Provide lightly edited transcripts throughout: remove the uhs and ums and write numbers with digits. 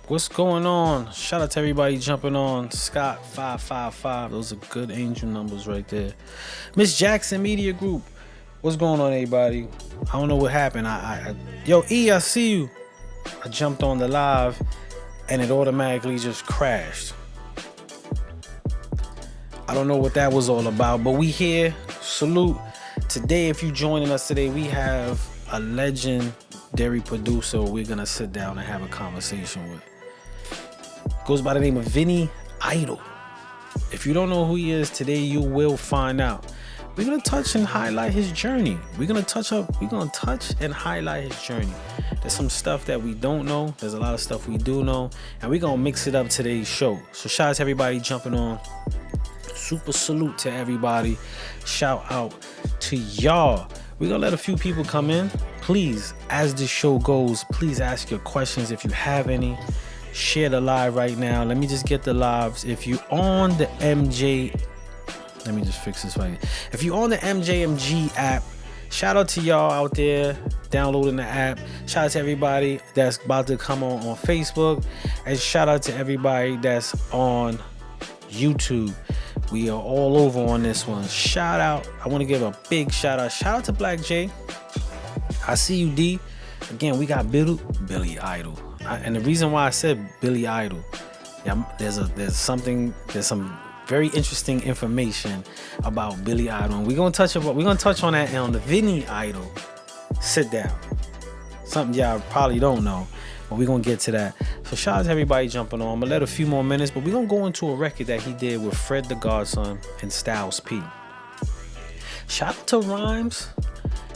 What's going on? Shout out to everybody jumping on. Scott 555. Those are good angel numbers right there. Miss Jackson Media Group. What's going on, everybody? I don't know what happened. Yo, E, I see you. I jumped on the live and it automatically just crashed. I don't know what that was all about, but we here. Salute. Today, if you joining us today, we have a legendary producer we're gonna sit down and have a conversation with. Goes by the name of Vinny Idol. If you don't know who he is today, you will find out. We're gonna touch and highlight his journey. We're gonna touch and highlight his journey. There's some stuff that we don't know. There's a lot of stuff we do know, and we're gonna mix it up today's show. So shout out to everybody jumping on. Super salute to everybody. Shout out to y'all. We're gonna let a few people come in. Please, as the show goes, please ask your questions if you have any. Share the live right now. Let me just get the lives. If you on the MJ, let me just fix this right here. If you on the MJMG app, shout out to y'all out there downloading the app. Shout out to everybody that's about to come on Facebook, and shout out to everybody that's on YouTube. We are all over on this one. Shout out. I want to give a big shout out. Shout out to Black J. I see you, D. Again, we got Billy Idol. And the reason why I said Billy Idol, there's some very interesting information about Billy Idol. And we're gonna touch on that on the Vinny Idol sit down. Something y'all probably don't know, but we're gonna get to that. So shout out to everybody jumping on. I'm gonna let a few more minutes, but we're gonna go into a record that he did with Fred the Godson and Styles P. Shout out to Rhymes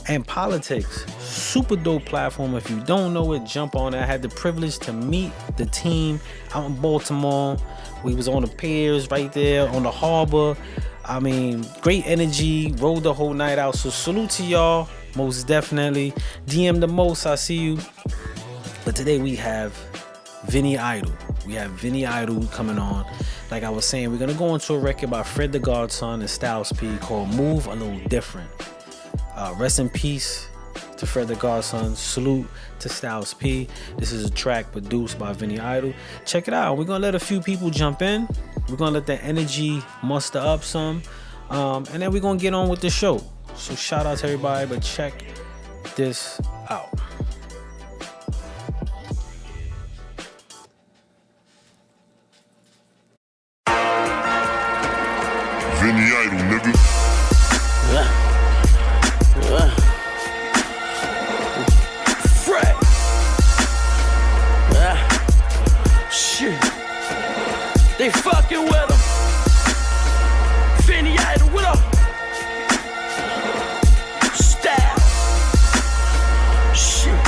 and Politics. Super dope platform. If you don't know it, jump on it. I had the privilege to meet the team out in Baltimore. We was on the piers right there on the harbor. I mean, great energy. Rode the whole night out. So salute to y'all. Most definitely. DM the most. I see you. But today we have Vinny Idol. We have Vinny Idol coming on. Like I was saying, we're gonna go into a record by Fred the Godson and Styles P called Move a Little Different. Rest in peace to Fred the Godson. Salute to Styles P. This is a track produced by Vinny Idol. Check it out. We're gonna let a few people jump in. We're gonna let the energy muster up some, and then we're gonna get on with the show. So shout out to everybody, but check this out. Vinny Idol, nigga. Fred. Shit. They fucking with him. Vinny Idol, what up? Style. Shit.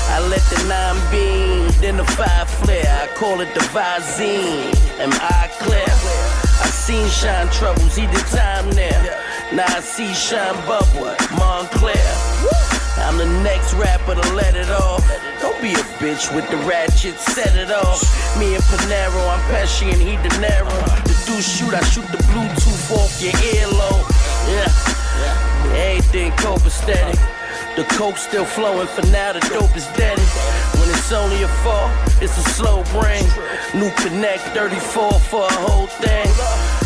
I let the 9 beam, then the 5 flare. I call it the Visine. Am I clear? I seen Shine Troubles, he did time there. Now I see Shine Bubble, Montclair. I'm the next rapper to let it off. Don't be a bitch with the ratchet, set it off. Me and Panero, I'm Pesci and he De Niro. The dude shoot, I shoot the Bluetooth off your earlobe. Yeah, everything copacetic. The coke still flowing, for now the dope is dead. When it's only a 4, it's a slow brain. New Connect 34 for a whole thing.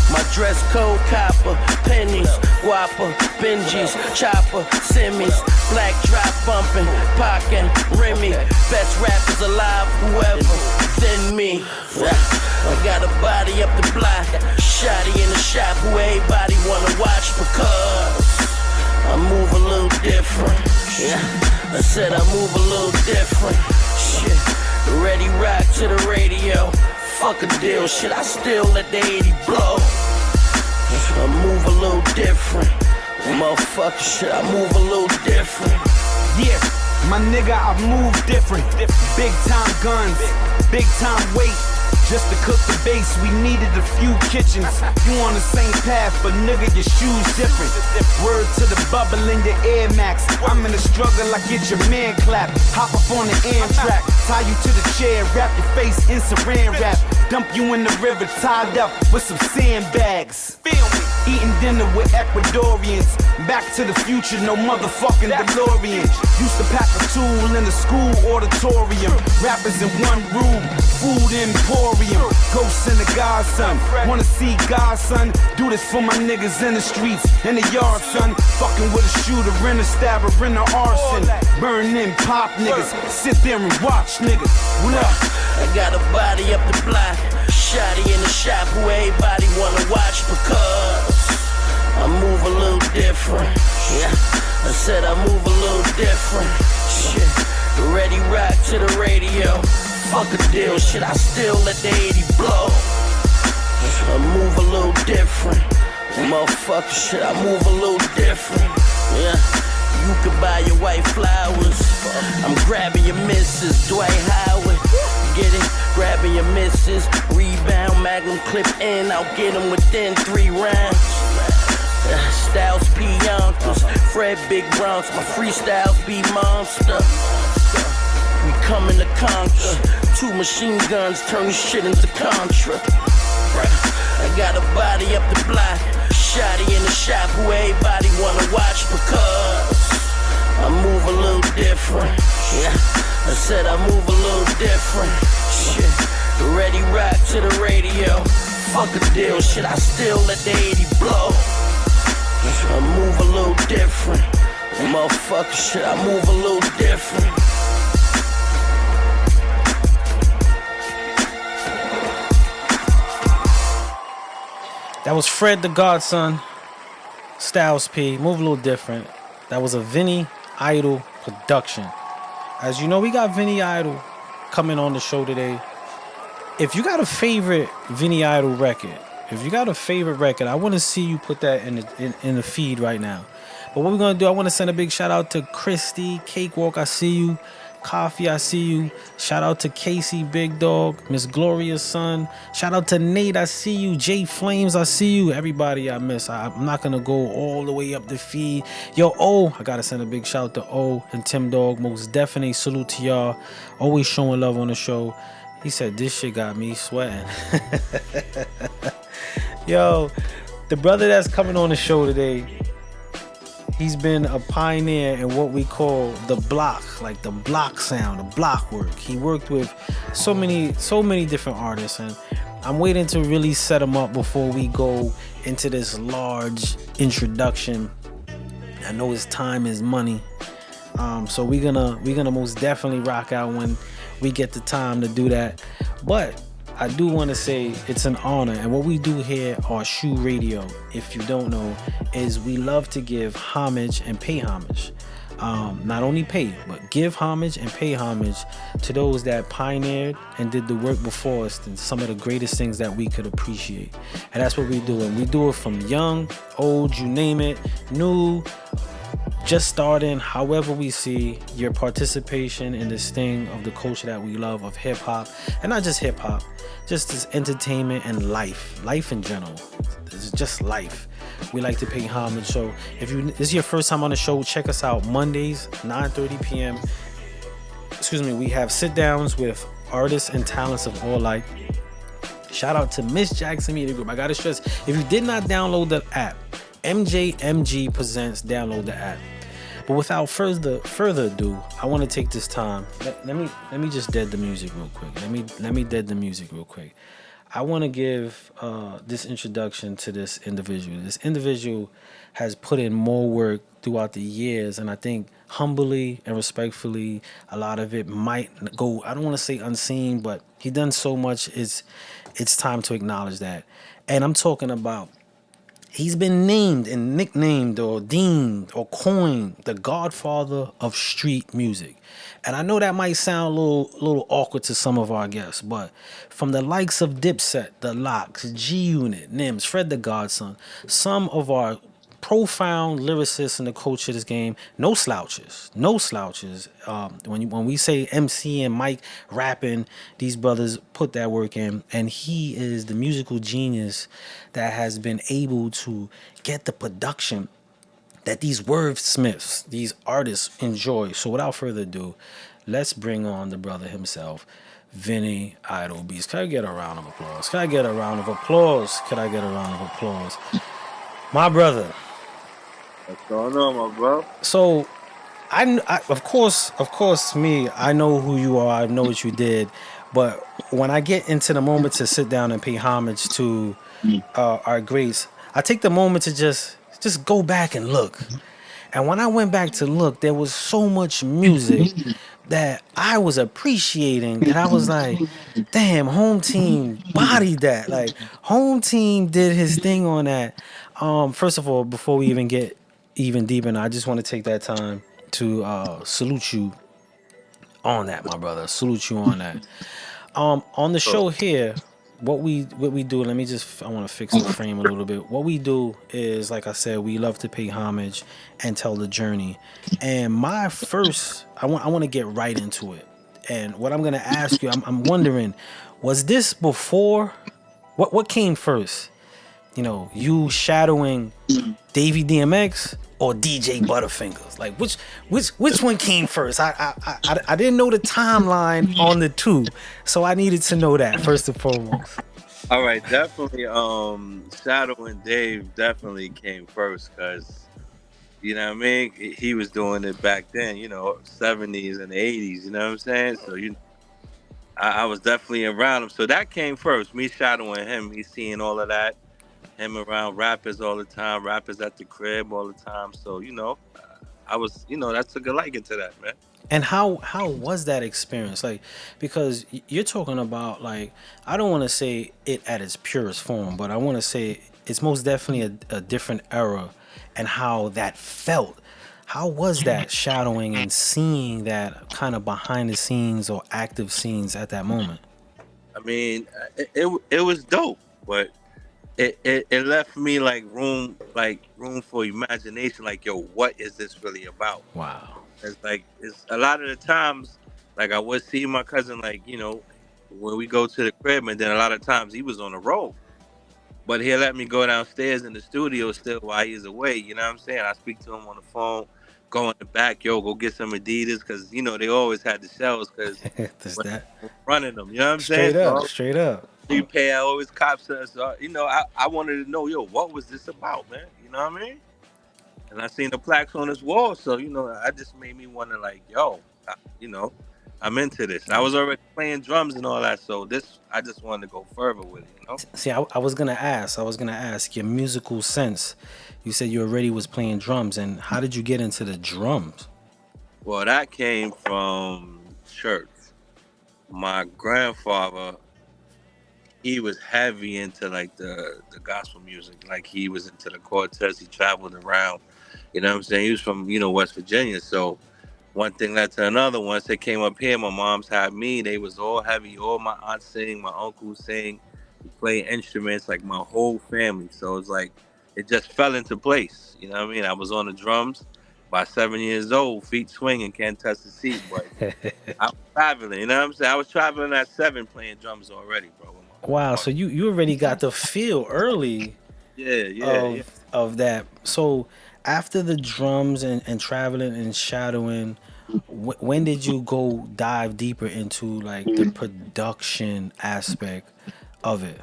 My dress code copper, pennies, guapa, Benjis, chopper, semis, black drop bumping, Pac and Remy. Best rappers alive, whoever, then me. I got a body up the block, shotty in the shop who everybody wanna watch because I move a little different. Yeah, I said I move a little different. Shit, ready rock to the radio. Fuck a deal, shit, I still let the 80 blow. I move a little different. Motherfucker, shit, I move a little different. Yeah, my nigga, I move different. Big time guns, big time weight. Just to cook the base, we needed a few kitchens. You on the same path, but nigga, your shoes different. Word to the bubble in your Air Max. I'm in a struggle, I get your man clap. Hop up on the Amtrak, tie you to the chair, wrap your face in saran wrap. Dump you in the river, tied up with some sandbags. Feel me? Eating dinner with Ecuadorians. Back to the future, no motherfucking DeLorean. Used to pack a tool in the school auditorium. Rappers in one room, food emporium. Ghosts in the godson. Wanna see God, son? Do this for my niggas in the streets, in the yard, son. Fucking with a shooter, in a stabber, in the arson. Burn in pop niggas. Sit there and watch niggas. What up? I got a body up the block. Shotty in the shop who everybody wanna watch because I move a little different. Yeah, I said I move a little different. Shit, ready rock to the radio. Fuck a deal, shit, I still let the 80 blow. I move a little different. Motherfucker, shit, I move a little different. Yeah, you could buy your white flowers. I'm grabbing your missus, Dwight Howard. Get it? Grabbing your missus. Rebound, magnum clip in. I'll get him within 3 rounds. Styles P. Yonkers. Fred Big Bronx. My freestyles be monster. We coming to conquer. 2 machine guns turn shit into Contra. I got a body up the block. Shotty in the shop who everybody wanna watch because I move a little different. Yeah, I said I move a little different. Shit, ready rock to the radio. Fuck a deal, shit, I still let the 80 blow. I move a little different. Motherfucker, shit, I move a little different. That was Fred the Godson, Styles P, move a little different. That was a Vinny Idol production. As you know, we got Vinny Idol coming on the show today. If you got a favorite Vinny Idol record, I want to see you put that in the feed right now. But what we're going to do, I want to send a big shout out to Christy, Cakewalk, I see you. Coffee, I see you. Shout out to Casey, Big Dog, Miss Gloria's son. Shout out to Nate, I see you. J Flames, I see you. Everybody I miss. I'm not gonna go all the way up the feed. Yo, O, I gotta send a big shout out to O and Tim Dog. Most definitely salute to y'all. Always showing love on the show. He said this shit got me sweating. Yo, the brother that's coming on the show today, he's been a pioneer in what we call the block, like the block sound, the block work. He worked with so many different artists, and I'm waiting to really set him up before we go into this large introduction. I know his time is money, so we're gonna most definitely rock out when we get the time to do that. But I do want to say it's an honor, and what we do here on Shoe Radio, if you don't know, is we love to give homage and pay homage. Not only pay, but give homage and pay homage to those that pioneered and did the work before us, and some of the greatest things that we could appreciate. And that's what we do, and we do it from young, old, you name it, new, just starting. However we see your participation in this thing of the culture that we love, of hip-hop, and not just hip-hop, just as entertainment and life in general. It's just life. We like to pay homage. So if this is your first time on the show, check us out Mondays 9:30 p.m. We have sit downs with artists and talents of all life. Shout out to Miss Jackson Media Group. I gotta stress, if you did not download the app, MJMG Presents, download the app. But without further ado, I want to take this time. Let me just dead the music real quick. Let me dead the music real quick. I want to give this introduction to this individual. This individual has put in more work throughout the years, and I think humbly and respectfully, a lot of it might go, I don't want to say unseen, but he done so much. It's time to acknowledge that. And I'm talking about, he's been named and nicknamed or deemed or coined the godfather of street music. And I know that might sound a little awkward to some of our guests, but from the likes of Dipset, The Lox, G-Unit, Nims, Fred the Godson, some of our profound lyricists in the culture of this game, no slouches. When we say MC and Mike rapping, these brothers put that work in, and he is the musical genius that has been able to get the production that these wordsmiths, these artists enjoy. So without further ado, let's bring on the brother himself, Vinny Idol Beats. Can I get a round of applause? My brother. What's going on, my bro? So of course, me. I know who you are. I know what you did, but when I get into the moment to sit down and pay homage to our greats, I take the moment to just go back and look. And when I went back to look, there was so much music that I was appreciating that I was like, damn, home team bodied that. Like home team did his thing on that. First of all, before we even get even deeper, I just want to take that time to salute you on that, my brother. Salute you on that. On the Oh, show here, what we do, I want to fix the frame a little bit. What we do is, like I said, we love to pay homage and tell the journey. And my first, I want to get right into it. And what I'm gonna ask you, I'm wondering, was this before? What came first? You shadowing Davey DMX or DJ Butterfingers? Like which one came first? I didn't know the timeline on the two, so I needed to know that first and foremost. all right, definitely. Shadow and Dave definitely came first because you know what I mean. He was doing it back then, 70s and 80s. You know what I'm saying? So I was definitely around him. So that came first. Me shadowing him, me seeing all of that. Him around rappers all the time, rappers at the crib all the time. So I was, that took a liking to that, man. And how was that experience? Like, because you're talking about, like, I don't want to say it at its purest form, but I want to say it's most definitely a different era, and how that felt. How was that shadowing and seeing that kind of behind the scenes or active scenes at that moment? I mean, it was dope, but it left me like room for imagination. Like, yo, what is this really about? Wow. It's a lot of the times, like I would see my cousin, like when we go to the crib, and then a lot of times he was on the road, but he'll let me go downstairs in the studio still while he's away. You know what I'm saying? I speak to him on the phone, go in the back, yo, go get some Adidas, because they always had the shells, because Does when that I was running them, you know what I'm saying? straight up, So straight up. you pay, I always cops us. So, I wanted to know, yo, what was this about, man? You know what I mean? And I seen the plaques on his wall, so I just made me wonder, like, yo, you know, I'm into this. I was already playing drums and all that, so this I just wanted to go further with it. See, I was gonna ask. I was gonna ask your musical sense. You said you already was playing drums, and how did you get into the drums? Well, that came from church. My grandfather, he was heavy into like the gospel music. Like he was into the quartets. He traveled around. You know what I'm saying? He was from West Virginia, so one thing led to another. Once they came up here, my mom's had me. They was all heavy. All my aunts sing, my uncles sing, we play instruments, like my whole family. So it's like it just fell into place. You know what I mean? I was on the drums by 7 years old, feet swinging, can't touch the seat. But I was traveling. You know what I'm saying? I was traveling at 7, playing drums already, bro. With Wow, my so you already got the feel early yeah, yeah, yeah. of that. So after the drums and traveling and shadowing, when did you go dive deeper into like the production aspect of it?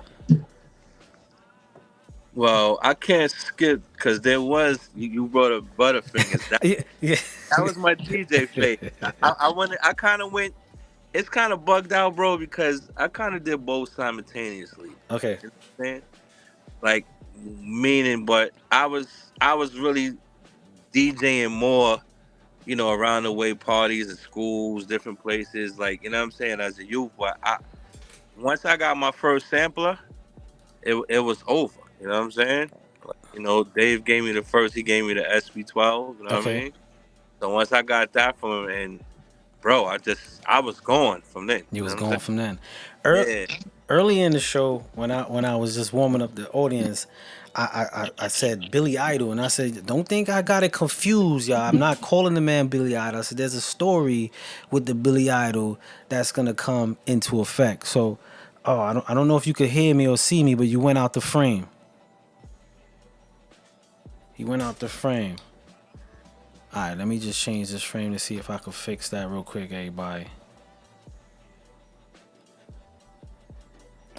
Well, I can't skip because there was you brought up Butterfingers. That Yeah, yeah. that was my DJ phase. I went. I kind of went. It's kind of bugged out, bro, because I kind of did both simultaneously. Okay. You know what I'm saying? Like meaning, but I was really DJing more, around the way parties and schools, different places, like what I'm saying, as a youth. But once I got my first sampler, it was over. You know what I'm saying? Like, Dave gave me the first. He gave me the SP12. You know what I Okay. mean? So once I got that from him, and bro, I was going from then. You You know was what I'm going saying? from then. Yeah. Early in the show, when I was just warming up the audience, I said Billy Idol, and I said, don't think I got it confused, y'all. I'm not calling the man Billy Idol. I said there's a story with the Billy Idol that's gonna come into effect. So, oh, I don't know if you could hear me or see me, but you went out the frame. He went out the frame. All right, let me just change this frame to see if I can fix that real quick, everybody.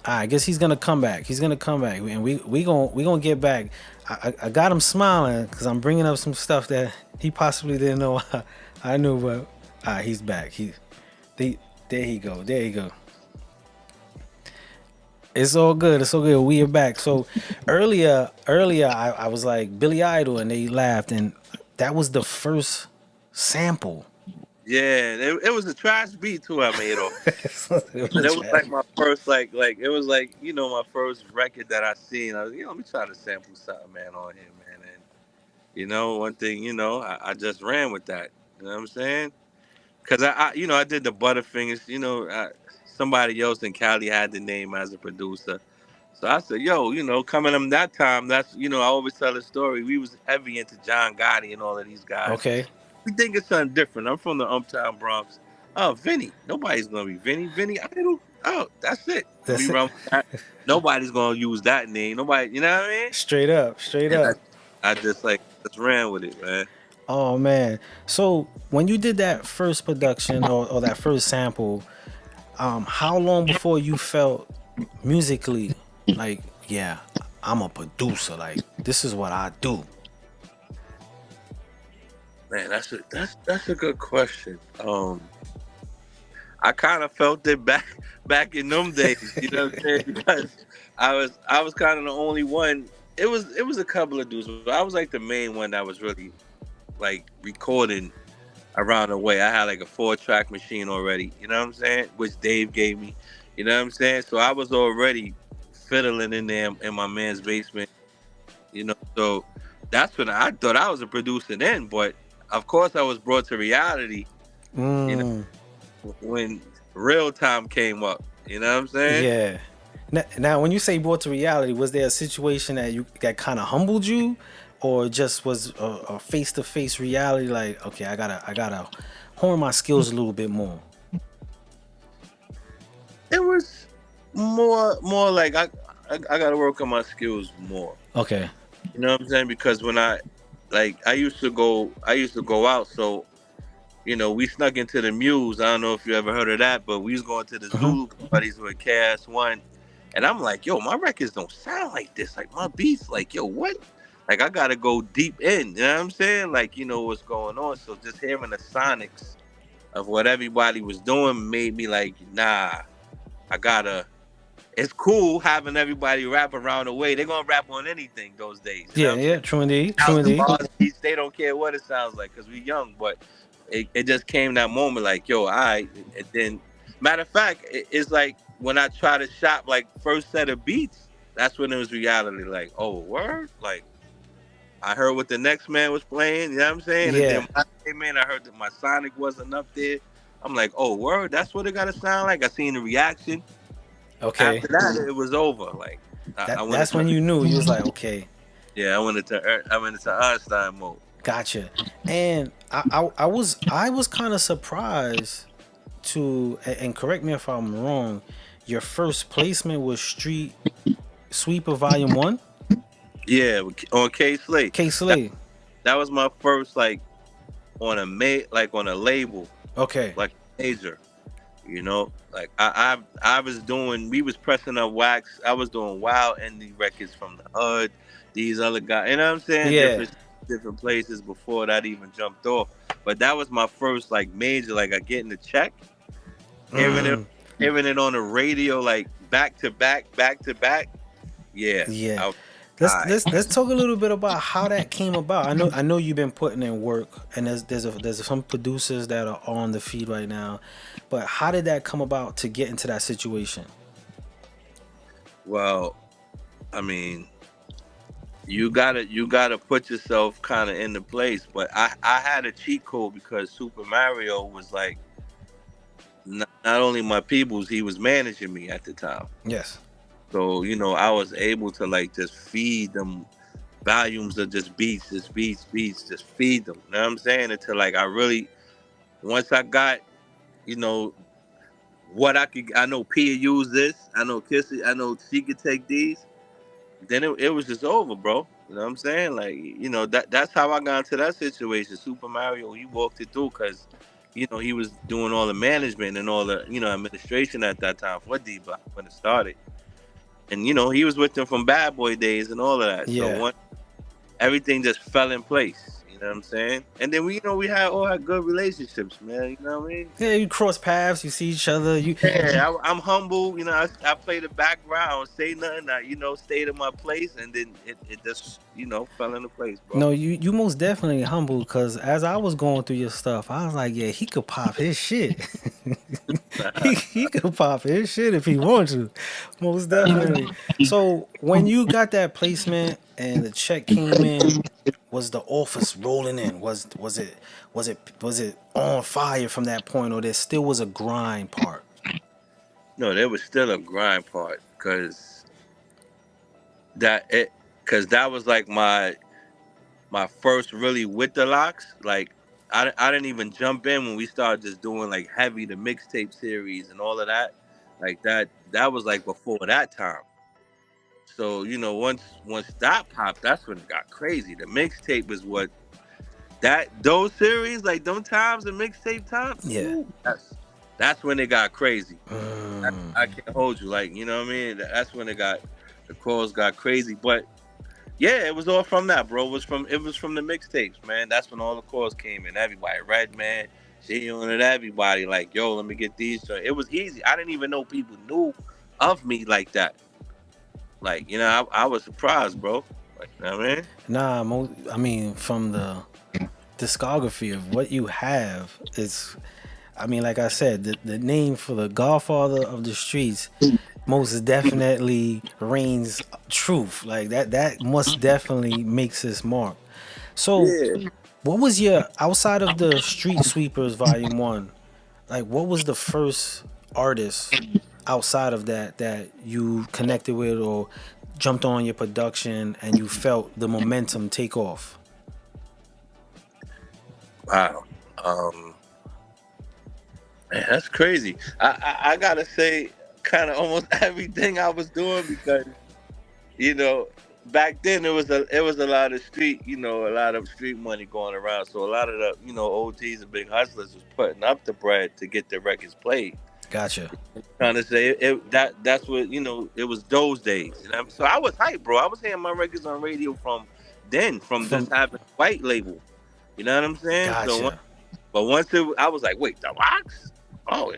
I guess he's gonna come back. He's gonna come back, and we gonna get back. I got him smiling because I'm bringing up some stuff that he possibly didn't know I knew, but he's back. There he go. There he go. It's all good. It's all good. We are back. So earlier, I was like Billy Idol, and they laughed, and that was the first sample. Yeah, it was a trash beat too. I made off. It But it was trash. like my first like it was like my first record that I seen. I was let me try to sample something, man, on here, man. And one thing, I just ran with that. You know what I'm saying? Because I did the Butterfingers. Somebody else in Cali had the name as a producer. So I said, yo, coming from that time, that's I always tell the story. We was heavy into John Gotti and all of these guys. Okay. We think it's something different. I'm from the Uptown Bronx. Oh, Vinny. Nobody's gonna be Vinny. Vinny Idol. Oh, that's it. That's we it. run with that. Nobody's gonna use that name. Nobody. You know what I mean? Straight up. And I just just ran with it, man. Oh man. So when you did that first production or that first sample, how long before you felt musically like, yeah, I'm a producer, like this is what I do? Man, that's a good question. I kind of felt it back in them days, you know what I'm saying? Because I was kind of the only one. It was a couple of dudes, but I was like the main one that was really like recording around the way. I had like a 4-track machine already, you know what I'm saying? Which Dave gave me, you know what I'm saying? So I was already fiddling in there in my man's basement, So that's when I thought I was a producer then, but of course I was brought to reality, when real time came up, you know what I'm saying? Yeah. Now when you say brought to reality, was there a situation that kind of humbled you, or just was a face-to-face reality, like, okay, I gotta hone my skills a little bit more? It was more like I gotta work on my skills more. Okay. You know what I'm saying? Because when I used to go out, so we snuck into the Muse. I don't know if you ever heard of that, but we was going to the Zulu parties with KS1, and I'm like, yo, my records don't sound like this. Like my beats, like, yo, what? Like I gotta go deep in. You know what I'm saying? Like, what's going on. So just hearing the sonics of what everybody was doing made me like, nah, I gotta. It's cool having everybody rap around the way. They're gonna rap on anything those days. Yeah, true indeed. They don't care what it sounds like because we young, but it just came that moment like, yo, all right. And then, matter of fact, it's like when I try to shop like first set of beats, that's when it was reality. Like, oh, word? Like, I heard what the next man was playing, you know what I'm saying? Yeah. And then when I came in, I heard that my Sonic wasn't up there. I'm like, oh, word? That's what it gotta sound like? I seen the reaction. Okay. After that, it was over. Like, that's when you knew. You was like, okay. Yeah, I went into Einstein mode. Gotcha. And I was kind of surprised to, and correct me if I'm wrong, your first placement was Street Sweeper Volume 1? Yeah, on K Slate. K Slate. That was my first on a label. Okay. Like major. Like we was pressing up wax. I was doing wild indie records from the hood. These other guys, you know what I'm saying? Yeah. Different places before that even jumped off. But that was my first major, I getting the check. Hearing it on the radio, back to back. Yeah. Yeah. Let's talk a little bit about how that came about. I know you've been putting in work, and there's some producers that are on the feed right now, but how did that come about to get into that situation? Well, I mean, you gotta put yourself kind of into place. But I had a cheat code because Super Mario was not only my peoples, he was managing me at the time. Yes. So, I was able to just feed them volumes of just beats, just feed them. You know what I'm saying? Until I really, once I got, what I know Pia used this, I know Kissy, I know she could take these, then it was just over, bro. You know what I'm saying? That's how I got into that situation. Super Mario, he walked it through because, he was doing all the management and all the, administration at that time for D-Block when it started. and you know he was with them from Bad Boy days and all of that. Yeah. So everything just fell in place. You know what I'm saying? And then we had good relationships, man. You know what I mean? Yeah, you cross paths, you see each other. I'm humble. You know, I play the background, say nothing. I, stayed in my place, and then it just, fell into place, bro. No, you most definitely humble, because as I was going through your stuff, I was like, yeah, he could pop his shit. he could pop his shit if he wants to. Most definitely. So when you got that placement and the check came in, was the office rolling in? Was it on fire from that point, or there still was a grind part? No, there was still a grind part, because that was like my first really with the locks. Like I didn't even jump in when we started just doing like heavy the mixtape series and all of that. Like that was like before that time. So once that popped, that's when it got crazy. The mixtape is what those series, like them times, the mixtape times. Yeah, that's when it got crazy. I can't hold you, like, you know what I mean. That's when the calls got crazy. But yeah, it was all from that, bro. It was from the mixtapes, man. That's when all the calls came in. Everybody, Redman, she on it. Everybody, like, yo, let me get these. It was easy. I didn't even know people knew of me like that. Like, I was surprised, bro. Like, you know what I mean? Nah, I mean, from the discography of what you have, like I said, the name for the Godfather of the Streets most definitely reigns truth. Like that most definitely makes his mark. So Yeah. what was your, outside of the Street Sweepers Volume 1, like what was the first artist outside of that you connected with or jumped on your production and you felt the momentum take off? Wow. Man, that's crazy. I gotta say, kind of almost everything I was doing, because back then it was a lot of street, a lot of street money going around. So a lot of the OGs and big hustlers was putting up the bread to get the records played. Gotcha. Trying to say that's what it was those days. So I was hyped, bro. I was hearing my records on radio from just having a white label. You know what I'm saying? Gotcha. So once I was like, wait, the Locks? Oh,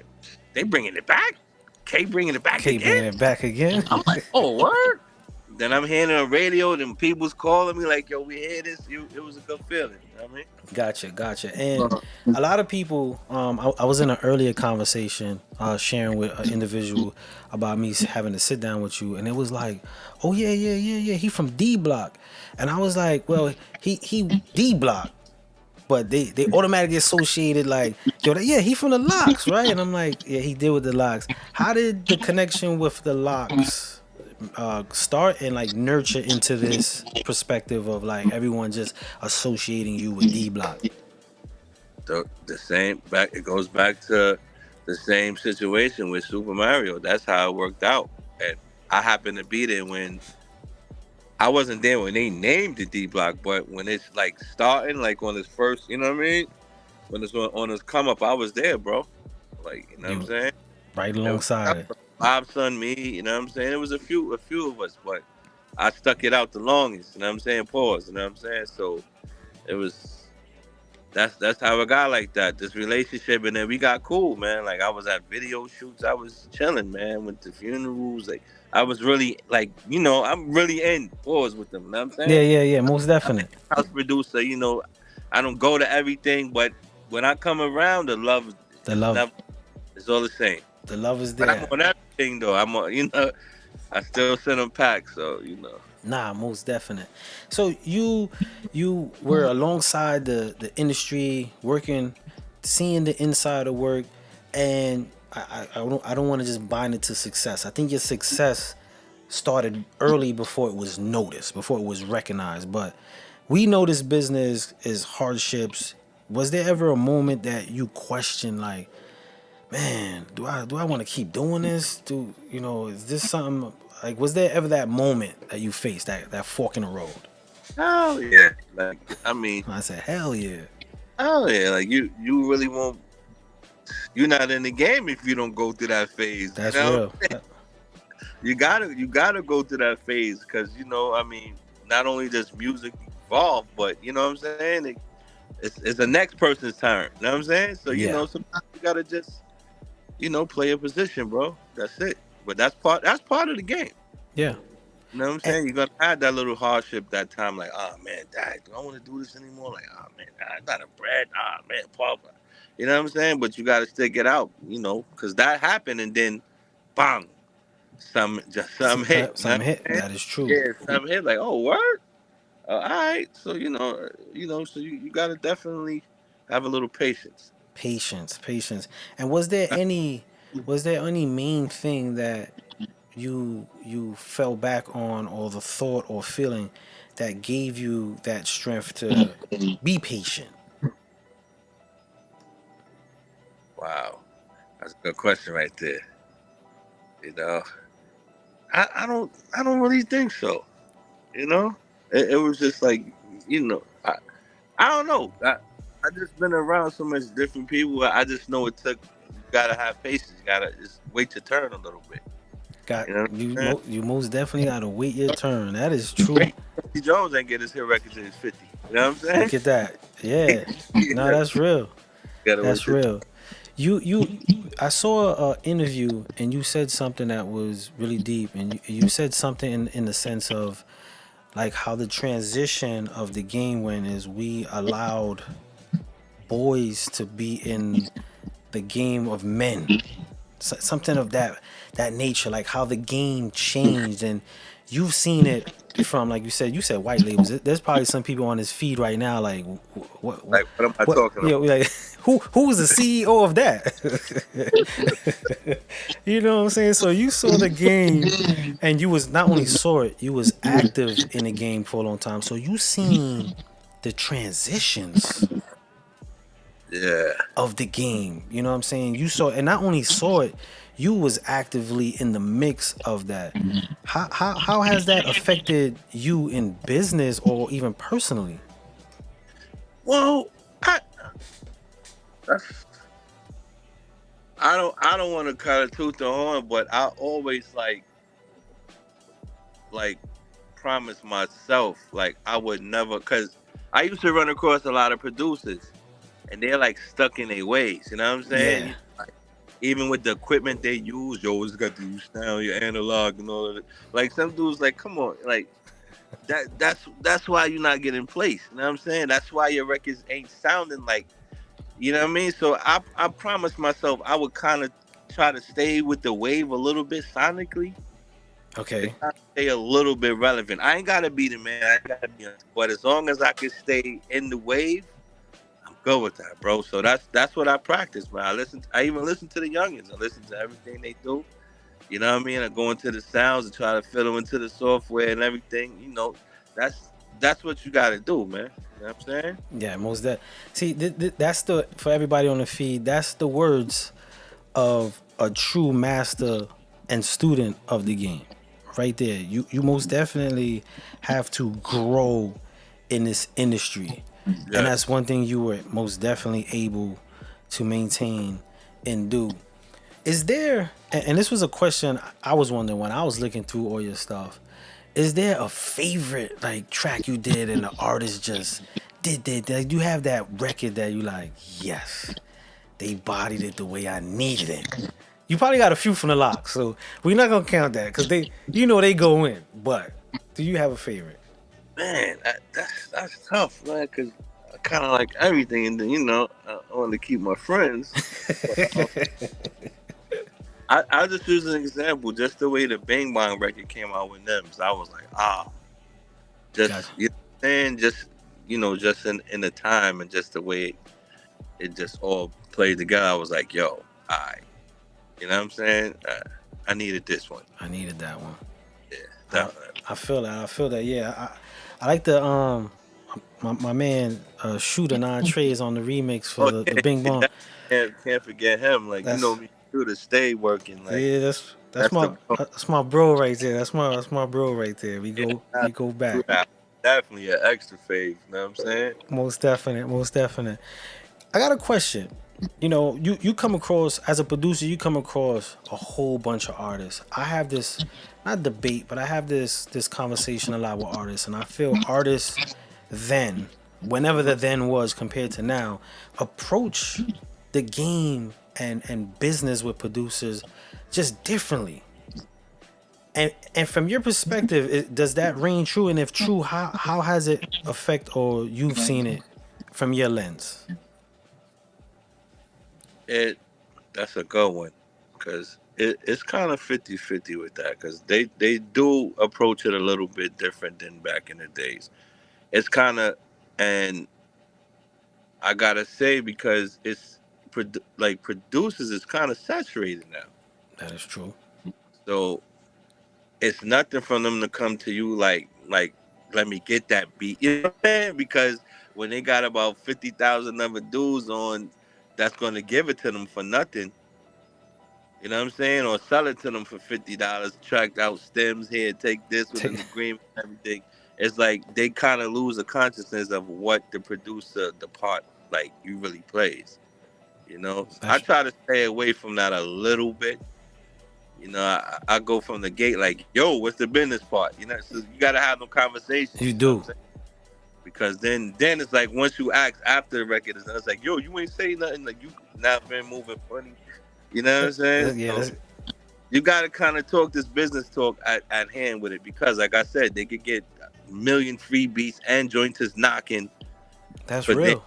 they bringing it back? K bringing it back again? I'm like, oh, word? Then I'm hearing it on radio, then people's calling me like, yo, we hear this. It was a good feeling. You know what I mean? Gotcha. And a lot of people, I was in an earlier conversation sharing with an individual about me having to sit down with you, and it was like, oh, yeah, he from D Block. And I was like, well, he D Block. But they automatically associated like, yo, he from the Locks, right? And I'm like, yeah, he did with the Locks. How did the connection with the Locks start and like nurture into this perspective of like everyone just associating you with D Block? The same back. It goes back to the same situation with Super Mario. That's how it worked out, and I happened to be there when. I wasn't there when they named the D Block, but when it's like starting, like on his first, you know what I mean? When it's on his come up, I was there, bro. Like, you know what I'm saying? Right alongside it. Bob, son, me, you know what I'm saying? It was a few of us, but I stuck it out the longest, you know what I'm saying? Pause, you know what I'm saying? So it was, that's how it got like that, this relationship, and then we got cool, man. Like I was at video shoots, I was chilling, man, with the funerals, like I was really like, I'm really in pause with them, you know what I'm saying? Yeah, most definite. House producer, I don't go to everything, but when I come around, the love is all the same. The love is there. But I'm on everything though. I'm on, I still send them packs, so Nah, most definite. So you were alongside the industry, working, seeing the inside of work, and I don't want to just bind it to success. I think your success started early before it was noticed, before it was recognized. But we know this business is hardships. Was there ever a moment that you questioned, like, man, do I want to keep doing this? Is this something? Like, was there ever that moment that you faced, that fork in the road? Hell yeah! Like, I mean, I said, hell yeah. Hell yeah! Like you really won't. You're not in the game if you don't go through that phase. That's real. you gotta go through that phase because I mean, not only does music evolve, but you know what I'm saying. It's the next person's turn. You know what I'm saying? So Yeah. sometimes you gotta just play a position, bro. That's it. But that's part of the game. Yeah. You know what I'm saying? You're gonna have that little hardship that time, like, oh man, dad, do I want to do this anymore? Like, oh man, I got a bread. Ah man, Papa. You know what I'm saying? But you gotta stick it out, because that happened, and then, bang, some hit. You know Some what hit. I'm saying? That is true. Yeah, some hit. Like, oh word. All right. So so you gotta definitely have a little patience. Patience. And was there any main thing that you fell back on, or the thought or feeling that gave you that strength to be patient? Wow, that's a good question right there. You know, I don't really think so. You know, it was just like, I don't know. I just been around so much different people. I just know it took. You gotta have patience. You gotta just wait your turn a little bit. Got You know what you I'm saying? you most definitely gotta wait your turn. That is true. Quincy Jones ain't get his hit record till he's 50. You know what I'm saying? Look at that. Yeah. No, Yeah, that's real. gotta wait That's your real. You I saw a interview and you said something that was really deep, and you said something in the sense of like how the transition of the game went is we allowed boys to be in the game of men. Something of that nature, like how the game changed. And you've seen it from, like you said white labels. There's probably some people on this feed right now like, like. What am I what talking you know, about? like who was the CEO of that? You know what I'm saying? So you saw the game, and you was not only saw it, you was active in the game for a long time, so you seen the transitions Yeah. of the game. You know what I'm saying? You saw, and not only saw it, you was actively in the mix of that. How has that affected you in business or even personally? Well, that's I don't want to cut a tooth the horn, but I always like promise myself like I would never, because I used to run across a lot of producers and they're like stuck in their ways. You know what I'm saying? Yeah. Like, even with the equipment they use, you always got to use sound, your analog and all of it. Like some dudes, like, come on, like that's why you're not getting placed. You know what I'm saying? That's why your records ain't sounding like. You know what I mean? So I promised myself I would kind of try to stay with the wave a little bit sonically to Okay. kind of stay a little bit relevant. I ain't gotta be the man. I ain't gotta be, but as long as I can stay in the wave, I'm good with that, bro. So that's what I practice, man. I even listen to the youngins. I listen to everything they do. You know what I mean? I go into the sounds and try to fit them into the software and everything. That's what you gotta do, man. You know what I'm saying? Yeah, most that. See, that's the, for everybody on the feed. That's the words of a true master and student of the game, right there. You most definitely have to grow in this industry, and Yeah. that's one thing you were most definitely able to maintain and do. Is there? And this was a question I was wondering when I was looking through all your stuff. Is there a favorite like track you did and the artist just did like, you have that record that you like, yes, they bodied it the way I needed it? You probably got a few from the lock, so we're not gonna count that because they go in. But do you have a favorite? Man, that's tough, man. Cause I kind of like everything, and then I want to keep my friends. But, I'll just use an example. Just the way the Bang Bang record came out with them, so I was like, just Gotcha. you know what I'm saying, just in the time and just the way it just all played together. I was like, yo, alright, you know what I'm saying? I needed this one. I needed that one. Yeah, I, definitely. I feel that. I feel that. Yeah, I like the my man Shooter Nine Trays on the remix for Oh the yeah, Bing Bong. can't forget him. Like That's me too to stay working. Like yeah, that's that's the my bro right there. That's my bro right there. We go back. definitely an extra fave. You know what I'm saying? Most definite. I got a question. you come across as a producer, you come across a whole bunch of artists. I have this not debate, but I have this conversation a lot with artists, and I feel artists then, whenever the then was compared to now, approach the game and business with producers just differently. And from your perspective, does that ring true? And if true, how has it affect or you've seen it from your lens? It That's a good one because it's kind of 50-50 with that because they do approach it a little bit different than back in the days. It's kind of, and I gotta say because it's like producers is kind of saturated now. That is true. So it's nothing for them to come to you like let me get that beat. You know what I'm saying? Because when they got about 50,000 other dudes on that's gonna give it to them for nothing, you know what I'm saying? Or sell it to them for $50, tracked out stems here, take this with an agreement and everything. It's like they kind of lose a consciousness of what the producer, the part like you really plays. You know, I try to stay away from that a little bit. You know, I go from the gate like, yo, what's the business part? You know, so you gotta have them conversations. You You know do. what I'm saying? Because then it's like once you ask after the record is done, it's like, yo, you ain't say nothing, like you not been moving funny. You know what I'm saying? Yeah, So you gotta kind of talk this business talk at hand with it because, like I said, they could get a million free beats and joints is knocking, that's but real.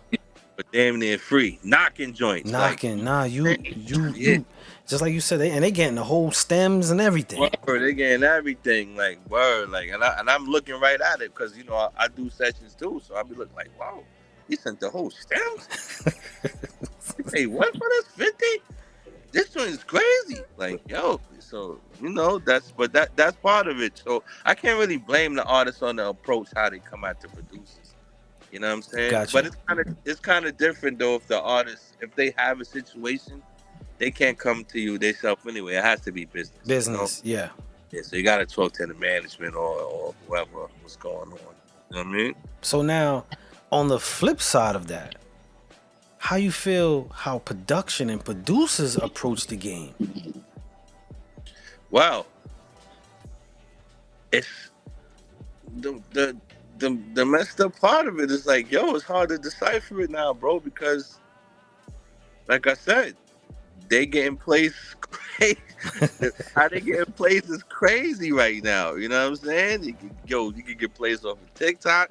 but damn near free knocking joints. Knocking, nah, Yeah. you, just like you said, they getting the whole stems and everything. Word, they getting everything like word, like, and I'm looking right at it because I do sessions too, so I'll be looking like, wow, he sent the whole stems. Hey, what for this 50? This joint is crazy. Like, yo, so that's part of it. So I can't really blame the artists on the approach how they come at the producers. You know what I'm saying? Gotcha. But it's kind of different though if the artists, if they have a situation, they can't come to you themselves anyway. It has to be business. Business, You know? Yeah, so you got to talk to the management or whoever what's going on. You know what I mean? So now, on the flip side of that, how you feel how production and producers approach the game? Well, it's the messed up part of it is like, yo, it's hard to decipher it now, bro, because like I said, they getting placed crazy. How they getting placed is crazy right now. You know what I'm saying? You can get placed off of TikTok.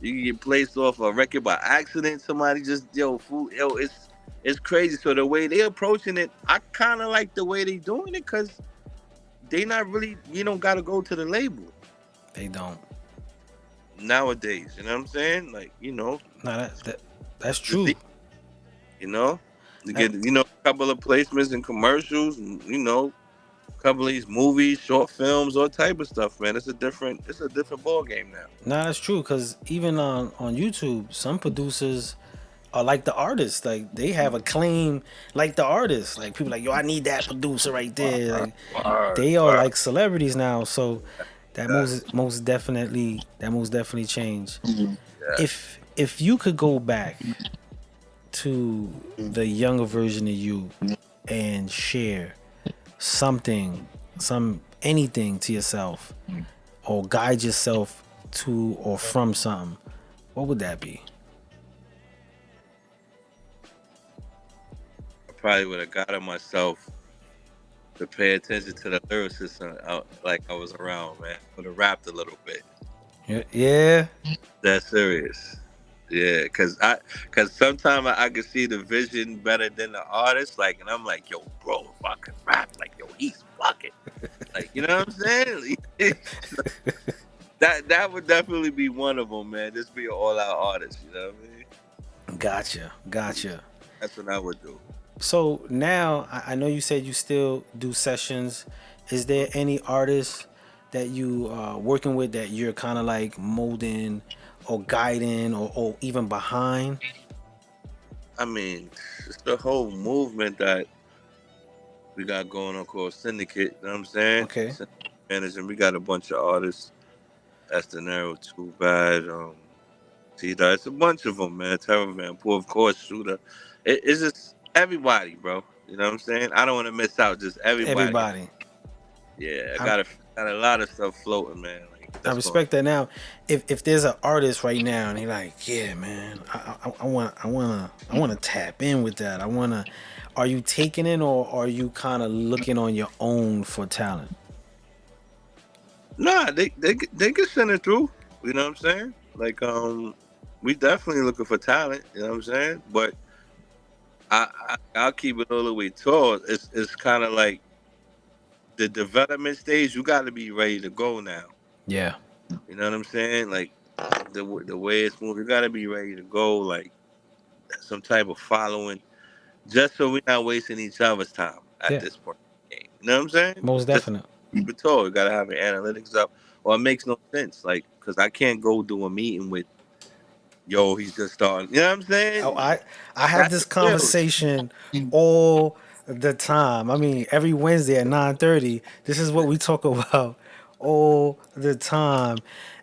You can get placed off a record by accident. Somebody just it's crazy. So the way they approaching it, I kind of like the way they doing it because they not really. You don't got to go to the label. They don't Nowadays. You know what I'm saying? Like, No, that's true. You know, you get a couple of placements in commercials, and a couple of these movies, short films, all type of stuff, man. It's a different ball game now. Nah, that's true. Because even on YouTube, some producers are like the artists. Like they have a claim, like the artists. Like people like, yo, I need that producer right there. Like they are like celebrities now. So that most definitely changed. Yeah. If you could go back to the younger version of you and share anything to yourself or guide yourself to or from something, what would that be? I probably would have gotten myself to pay attention to the lyricism like I was around, man. Would have rapped a little bit. Yeah. That's serious. Yeah, cause sometimes I can see the vision better than the artist. Like, and I'm like, yo, bro, if I could rap, like, yo, he's fucking. Like, you know what I'm saying? that would definitely be one of them, man. Just be an all-out artist. You know what I mean? Gotcha. That's what I would do. So now I know you said you still do sessions. Is there any artists that you working with that you're kind of like molding or guiding or even behind? I mean, it's the whole movement that we got going on called Syndicate. You know what I'm saying? Okay. Managing, we got a bunch of artists. That's the Narrow, Too Bad. It's a bunch of them, man. Terror Man, Poor, of course, Shooter. It's just Everybody, bro. You know what I'm saying? I don't want to miss out. Just everybody. Everybody. Yeah, I I, got a lot of stuff floating, man. Like I that's going. respect that. Now, if there's an artist right now and he like, yeah, man, I want to tap in with that. I want to. Are you taking it, or are you kind of looking on your own for talent? Nah, they can send it through. You know what I'm saying? Like we definitely looking for talent. You know what I'm saying? But I'll keep it all the way tall. It's kind of like the development stage. You got to be ready to go now. Yeah. You know what I'm saying? Like the way it's moving, you got to be ready to go. Like some type of following, just so we're not wasting each other's time at Yeah. this point in the game. You know what I'm saying? Most Just definite. keep it tall. You got to have your analytics up, or it makes no sense. Like, cause I can't go do a meeting with, yo, he's just starting. You know what I'm Oh, saying? I have That's this the bills. conversation all the time. I mean, every Wednesday at 9:30, this is what we talk about all the time.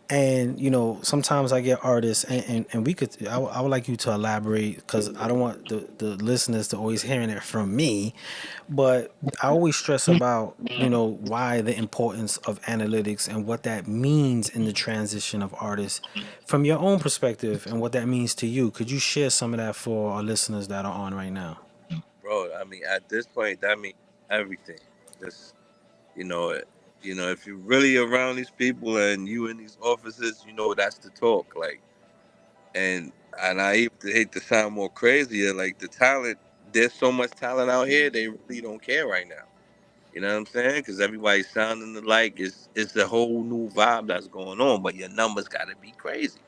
And sometimes I get artists, and we could. I would like you to elaborate because I don't want the listeners to always hearing it from me, but I always stress about why the importance of analytics and what that means in the transition of artists from your own perspective and what that means to you. Could you share some of that for our listeners that are on right now? Bro, I mean, at this point, that means everything. Just you know, if you're really around these people and you in these offices, that's the talk. Like, and I hate to sound more crazier. Like the talent, there's so much talent out here. They really don't care right now. You know what I'm saying? Because everybody's sounding alike. It's a whole new vibe that's going on. But your numbers got to be crazy.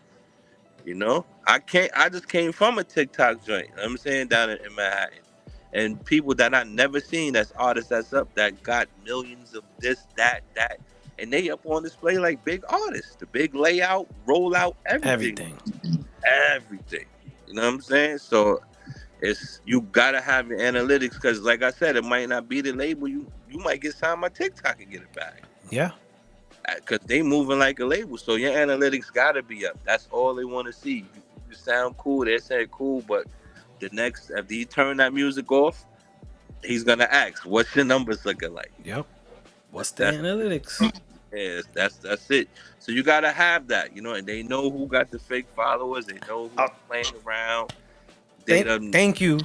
I just came from a TikTok joint. You know what I'm saying, down in Manhattan, and people that I never seen as artists that's up that got millions of this, that, and they up on display like big artists. The big layout, rollout, everything, Everything. everything. You know what I'm saying? So you gotta have your analytics because, like I said, it might not be the label. You might get signed by TikTok and get it back Yeah. because they moving like a label. So your analytics gotta be up. That's all they want to see. You sound cool. They say cool, but the next after he turn that music off, he's gonna ask, "What's your numbers looking like?" Yep. What's the That's analytics? that's it. So you gotta have that, and they know who got the fake followers. They know who's playing around. Thank you.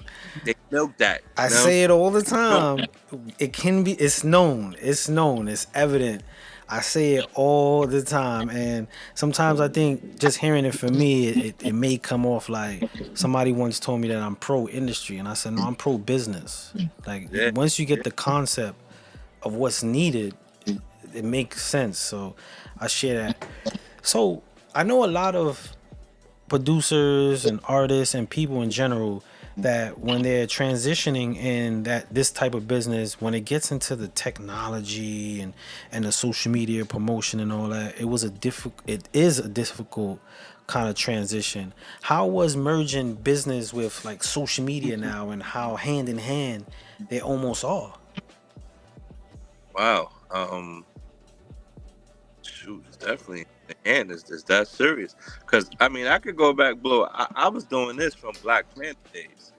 They milk that. I say it all the time. Milk It's known. It's known. It's evident. I say it all the time. And sometimes I think just hearing it from me, it may come off like somebody once told me that I'm pro industry. And I said, no, I'm pro business. Like, Yeah. once you get the concept of what's needed, it makes sense. So I share that. So I know a lot of producers and artists and people in general that when they're transitioning in this type of business, when it gets into the technology and the social media promotion and all that, it is a difficult kind of transition. How was merging business with like social media now, and how hand in hand they almost are? Wow. Shoot, it's definitely the hand is that serious? Because I mean, I could go back, blow. I was doing this from Black Planet days.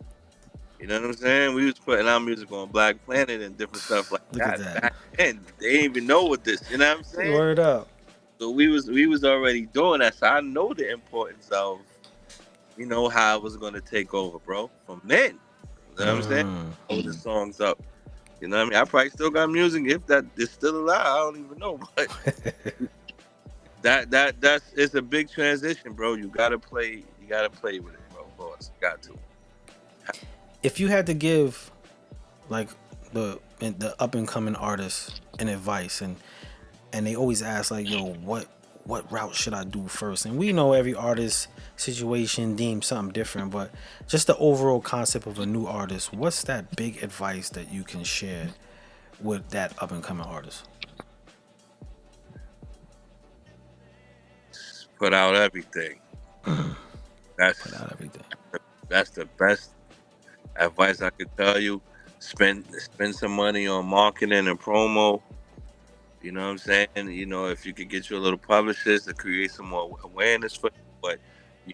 You know what I'm saying? We was putting our music on Black Planet and different stuff like Look at that. that. Back then, they didn't even know what this. You know what I'm saying? Word up. So we was already doing that. So I know the importance of how I was gonna take over, bro. From then, you know what I'm saying? Hold the songs up. You know what I mean? I probably still got music if that is still alive. I don't even know, but that's it's a big transition, bro. You gotta play with it, bro. Boss, got to. If you had to give like the up and coming artists an advice, and they always ask like, yo, what route should I do first? And we know every artist situation deems something different, but just the overall concept of a new artist, what's that big advice that you can share with that up and coming artist? Put out everything. That's Put out everything. That's the best advice I could tell you. Spend some money on marketing and promo. You know what I'm saying? If you could get you a little publicist to create some more awareness for you, but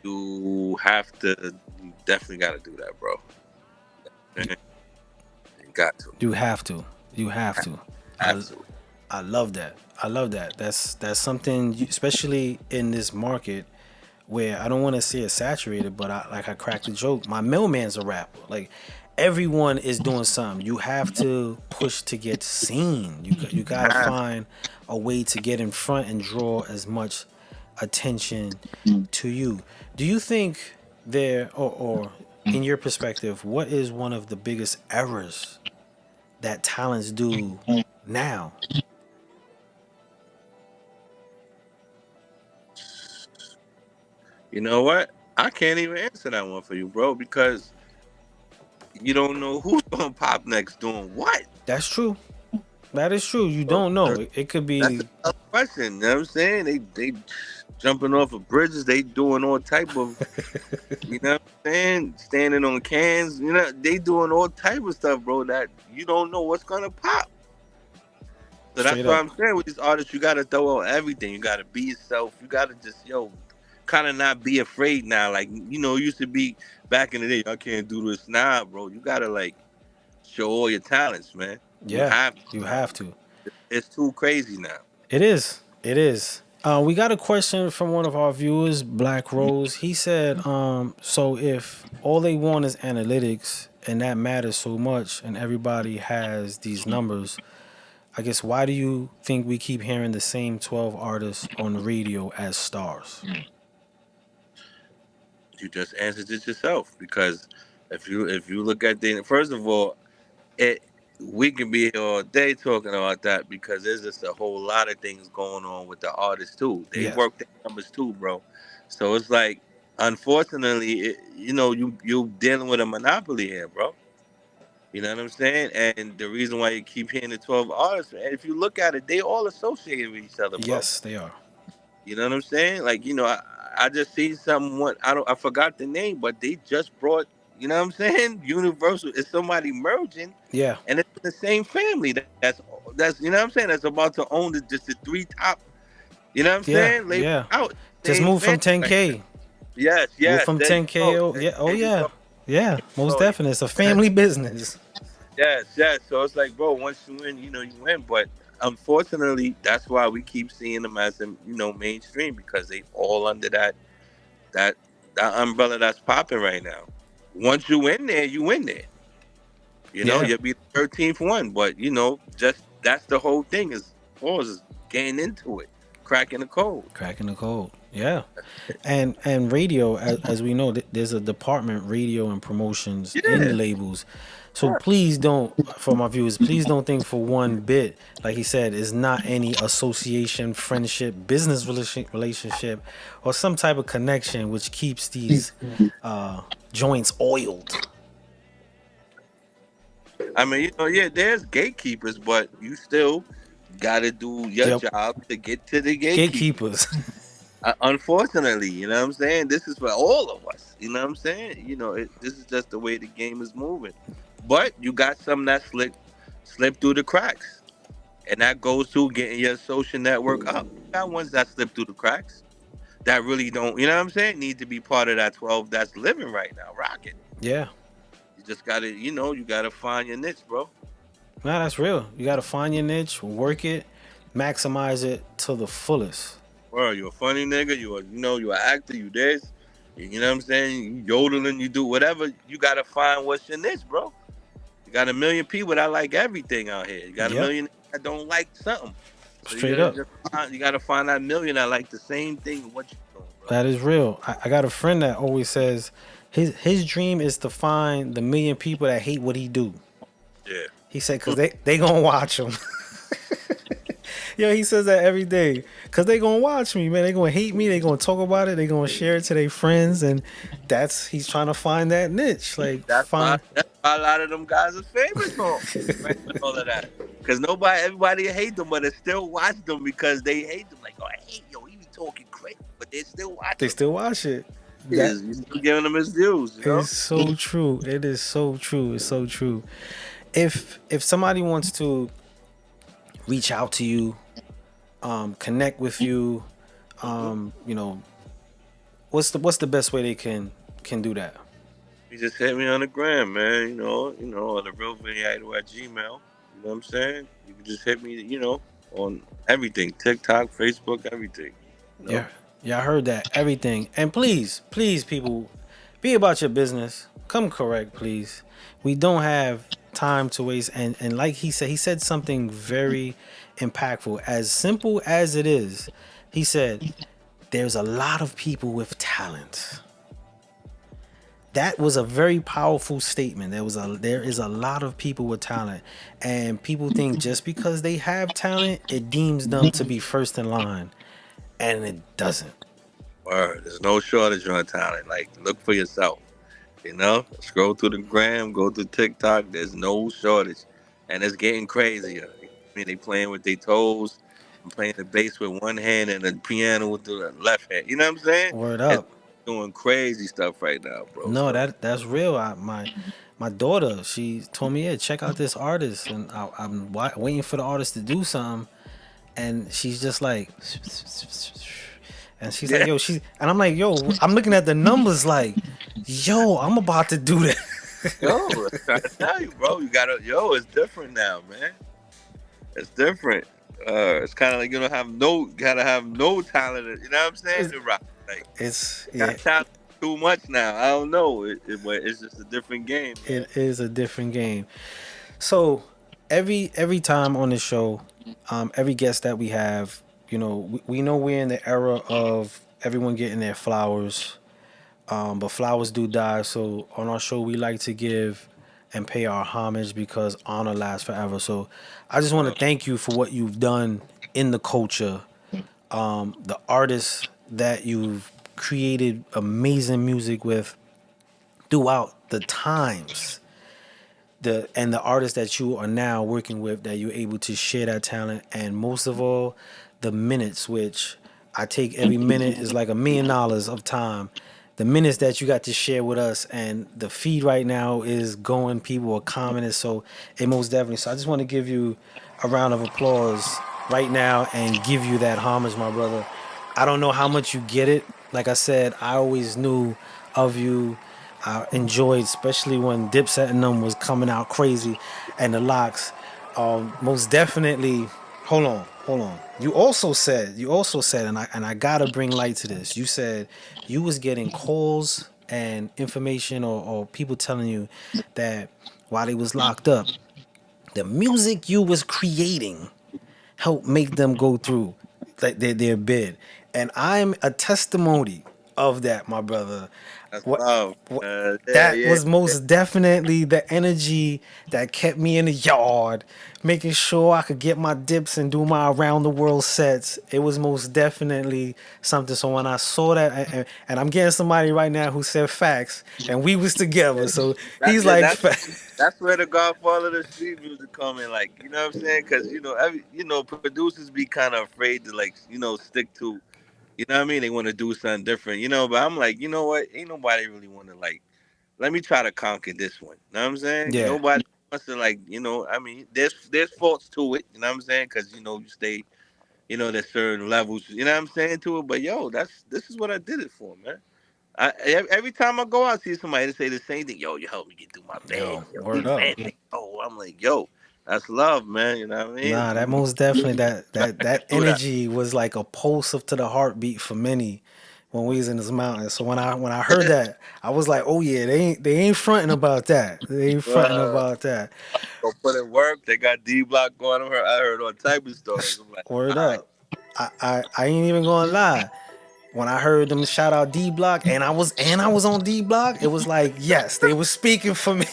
you definitely got to do that, bro. You got to. You have to. You have to. I, Absolutely. I love that. I love that. That's something, especially in this market where I don't want to say it's saturated, but I cracked the joke. My mailman's a rapper. Like everyone is doing something. You have to push to get seen. You gotta find a way to get in front and draw as much attention to you. Do you think there, or in your perspective, what is one of the biggest errors that talents do now? You know what? I can't even answer that one for you, bro, because you don't know who's gonna pop next doing what. That's true. That is true. You don't know. It could That's be. a tough question. You know what I'm saying? They jumping off of bridges. They doing all type of, you know what I'm saying? Standing on cans. You know, they doing all type of stuff, bro, that you don't know what's gonna pop. So that's Straight what up. I'm saying with these artists. You gotta throw out everything. You gotta be yourself. You gotta just kind of not be afraid now. Like it used to be back in the day. I can't do this now, bro. You gotta like show all your talents, man. You Yeah, have to. you have to. It's too crazy now. It is. It is. We got a question from one of our viewers, Black Rose. He said, so if all they want is analytics and that matters so much and everybody has these numbers, I guess why do you think we keep hearing the same 12 artists on the radio as stars? You just answered it yourself, because if you look at the first of all, it we can be here all day talking about that, because there's just a whole lot of things going on with the artists too. They Yes. work their numbers too, bro. So it's like, unfortunately, you dealing with a monopoly here, bro. You know what I'm saying? And the reason why you keep hearing the 12 artists, and if you look at it, they all associated with each other, bro. Yes, they are. You know what I'm saying? Like, I just seen someone, I forgot the name, but they just brought, you know what I'm saying? Universal is somebody merging, Yeah. and it's the same family that's you know what I'm saying, that's about to own just the three top, you know what I'm saying? Label Yeah. out. Just Same move from family. 10K. Yes, Move from there you 10K. go. Oh, yeah. Oh, There you yeah. go. Yeah. Most So, definitely. It's a family business. Yes. So it's like, bro, once you win, you win. But unfortunately, that's why we keep seeing them as mainstream, because they all under that umbrella that's popping right now. Once you in there, you in there. Yeah. You'll be the 13th one, but just that's the whole thing is getting into it, cracking the code. Cracking the code. Yeah. And radio, as we know, there's a department, radio and promotions, in the labels. So please don't, for my viewers, please don't think for one bit, like he said, it's not any association, friendship, business relationship, or some type of connection which keeps these joints oiled. I mean, there's gatekeepers, but you still got to do your job to get to the gatekeepers. Unfortunately, you know what I'm saying? This is for all of us. You know what I'm saying? This is just the way the game is moving. But you got some that slip through the cracks. And that goes to getting your social network up. You got ones that slip through the cracks that really don't, you know what I'm saying, need to be part of that 12 that's living right now, rocking. Yeah. You just got to, you got to find your niche, bro. Nah, that's real. You got to find your niche, work it, maximize it to the fullest. Bro, you a funny nigga, you an actor, you this, you know what I'm saying, you yodeling, you do whatever, you got to find what's your niche, bro. You got a million people that like everything out here. You got a million that don't like something. So straight up. You got to find that million that like the same thing what you doing, bro. That is real. I got a friend that always says his dream is to find the million people that hate what he do. Yeah. He said, because they going to watch him. Yo, he says that every day. Because they going to watch me, man. They going to hate me. They going to talk about it. They going to share it to their friends. And he's trying to find that niche. Like, that's why a lot of them guys are famous for all of that. Because everybody hate them, but they still watch them because they hate them. Like, oh, I hate he be talking crazy, but they still watch. They still watch it. You're still giving him his views. It's so true. It is so true. It's so true. If somebody wants to reach out to you, connect with you, what's the best way they can do that? You just hit me on the gram, man. Or the real Viniato at Gmail. You know what I'm saying? You can just hit me, on everything. TikTok, Facebook, everything. Yeah, yeah, I heard that. Everything. And please, please, people, be about your business. Come correct, please. We don't have time to waste. And like he said something very impactful. As simple as it is, he said, there's a lot of people with talent. That was a very powerful statement. There is a lot of people with talent, and people think just because they have talent, it deems them to be first in line, and it doesn't. Word. There's no shortage on talent. Like, look for yourself. Scroll through the gram, go through TikTok. There's no shortage, and it's getting crazier. I mean, they playing with their toes, and playing the bass with one hand and the piano with the left hand. You know what I'm saying? Word And up. doing crazy stuff right now, bro. No, So that's real. My daughter, she told me, yeah, check out this artist, and I'm waiting for the artist to do something, and she's just like, and she's like, yeah, yo, and I'm like, yo, I'm looking at the numbers, like, yo, I'm about to do that. yo, I'm trying to tell you, bro. It's different now, man. It's different. It's kind of like gotta have no talent. You know what I'm saying? To rock. Like, It's got talent too much now. I don't know. But it's just a different game. Man. it is a different game. So every time on the show, every guest that we have, we know we're in the era of everyone getting their flowers, but flowers do die. So on our show, we like to give and pay our homage because honor lasts forever. So I just want to thank you for what you've done in the culture, the artists that you've created amazing music with throughout the times, the artists that you are now working with, that you're able to share that talent, and most of all, the minutes, which I take every minute is like $1 million of time. The minutes that you got to share with us, and the feed right now is going. People are commenting, so it most definitely. So I just want to give you a round of applause right now and give you that homage, my brother. I don't know how much you get it. Like I said, I always knew of you. I enjoyed, especially when Dipset and them was coming out crazy, and the locks. Most definitely. Hold on. You also said, and I gotta bring light to this. You said you was getting calls and information, or people telling you that while they was locked up, the music you was creating helped make them go through like their bid. And I'm a testimony of that, my brother. That's What, love. what Yeah, that yeah. was most definitely the energy that kept me in the yard, making sure I could get my dips and do my around the world sets. It was most definitely something. So when I saw that, and I'm getting somebody right now who said facts, and we was together. So he's like, That's where the Godfather of the street music come in. Like, you know what I'm saying? Because producers be kind of afraid to stick to. You know what I mean? They want to do something different. But I'm like, you know what? Ain't nobody really want to let me try to conquer this one. You know what I'm saying? yeah, Nobody wants to I mean, there's faults to it. You know what I'm saying? Because you stay, there's certain levels. You know what I'm saying to it. But this is what I did it for, man. Every time I go out, see somebody to say the same thing. Yo, you help me get through my bag. yo, Yo, word these up. fans, I'm like, yo, that's love, man. You know what I mean? Nah, that most definitely that Do that. energy was like a pulse up to the heartbeat for many when we was in this mountain. So when I heard that, I was like, oh yeah, they ain't fronting about that. They ain't fronting Uh, about that. Go put in work. They got D Block going on her. I heard all type of stories. I'm like, Word all right. up. I ain't even gonna lie. When I heard them shout out D Block, and I was on D Block, it was like, yes, they was speaking for me.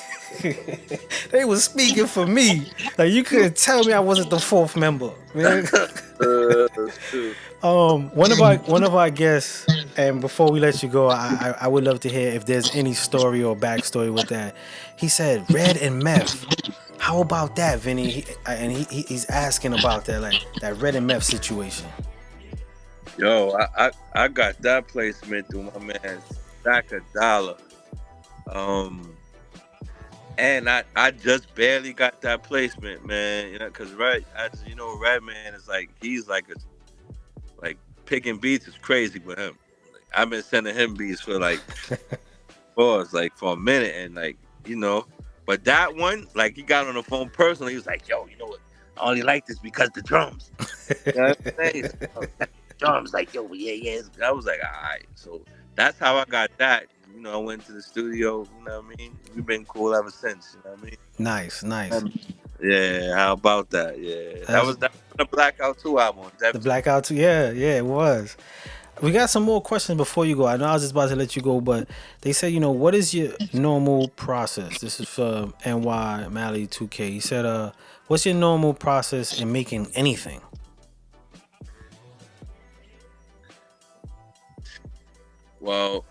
They was speaking for me. Like, you couldn't tell me I wasn't the fourth member, man. Shoot. One of our guests, and before we let you go, I would love to hear if there's any story or backstory with that. He said Red and Meth. How about that, Vinny? He's asking about that, like that Red and Meth situation. Yo, I got that placement through my man Stack a Dollar. And I just barely got that placement, man. Because Redman is he's like picking beats is crazy with him. Like, I've been sending him beats for pause, like for a minute, and like but that one, like he got on the phone personally. He was like, "Yo, you know what? I only like this because the drums." You know what I'm saying? Drums, like yo, yeah. I was like, all right. So that's how I got that. I went to the studio. You know what I mean? We've been cool ever since. You know what I mean? Nice. Yeah. How about that? Yeah, that was the Blackout 2 album. The Blackout 2. Yeah, it was. We got some more questions before you go. I know I was just about to let you go, but they say, what is your normal process? This is for NY Mally 2K. He said, what's your normal process in making anything? Well,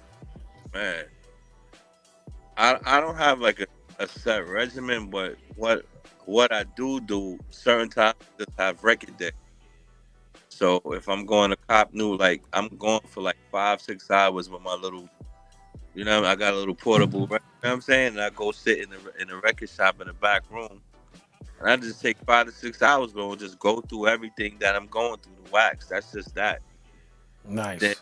man, I don't have like a set regimen, but what I do certain times just have record day. So if I'm going to cop new, like I'm going for like 5-6 hours with my little, I got a little portable record, you know what I'm saying? And I go sit in the record shop in the back room, and I just take 5 to 6 hours, bro, and just go through everything that I'm going through, the wax. That's just that. Nice.